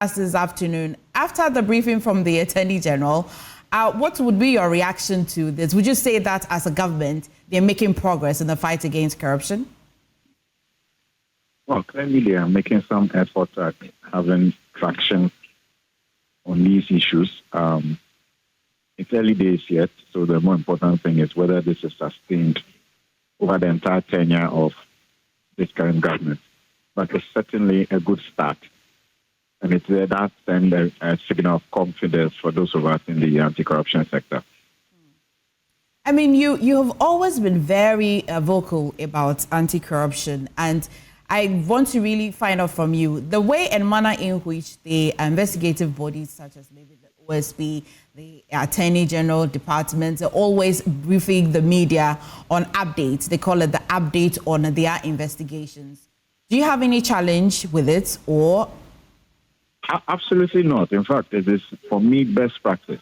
This afternoon. After the briefing from the Attorney General, what would be your reaction to this? Would you say that as a government, they're making progress in the fight against corruption? Well, clearly they are making some effort at having traction on these issues. It's early days yet, so the more important thing is whether this is sustained over the entire tenure of this current government. But it's certainly a good start. And it's that sends a signal of confidence for those of us in the anti-corruption sector. I mean, you have always been very vocal about anti-corruption, and I want to really find out from you the way and manner in which the investigative bodies such as maybe the OSP, the Attorney General Department are always briefing the media on updates. They call it the update on their investigations. Do you have any challenge with it, or? Absolutely not. In fact, it is, for me, best practice.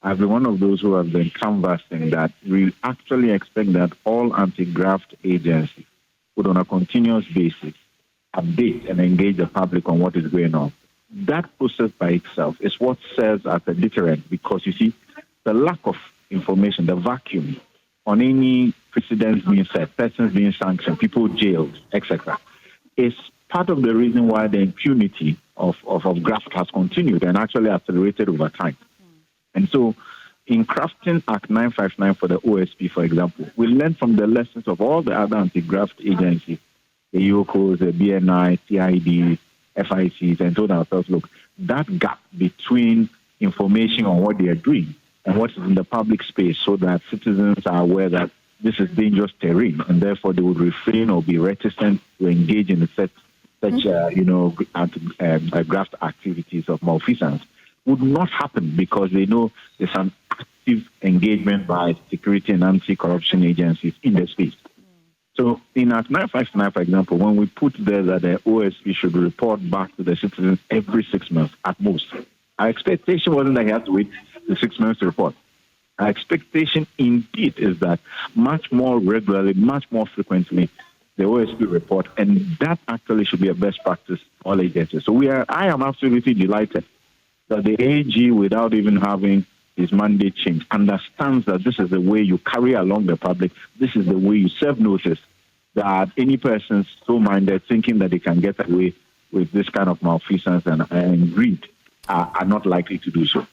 I've been one of those who have been canvassing that we actually expect that all anti-graft agencies would, on a continuous basis, update and engage the public on what is going on. That process by itself is what serves as a deterrent, because, you see, the lack of information, the vacuum on any precedents being set, persons being sanctioned, people jailed, etc., is part of the reason why the impunity of graft has continued and actually accelerated over time. And so in crafting Act 959 for the OSP, for example, we learned from the lessons of all the other anti-graft agencies, the UOCOs, the BNI, CID, FICs, and told ourselves, look, that gap between information on what they are doing and what is in the public space, so that citizens are aware that this is dangerous terrain, and therefore they would refrain or be reticent to engage in such graft activities of malfeasance, would not happen, because they know there's an active engagement by security and anti-corruption agencies in the space. So in Act 959, for example, when we put there that the OSP should report back to the citizens every 6 months at most, our expectation wasn't that he had to wait the 6 months to report. Our expectation indeed is that much more regularly, much more frequently, the OSP report, and that actually should be a best practice for all agencies. So I am absolutely delighted that the AG, without even having his mandate changed, understands that this is the way you carry along the public, this is the way you serve notice that any person so minded thinking that they can get away with this kind of malfeasance and greed are not likely to do so.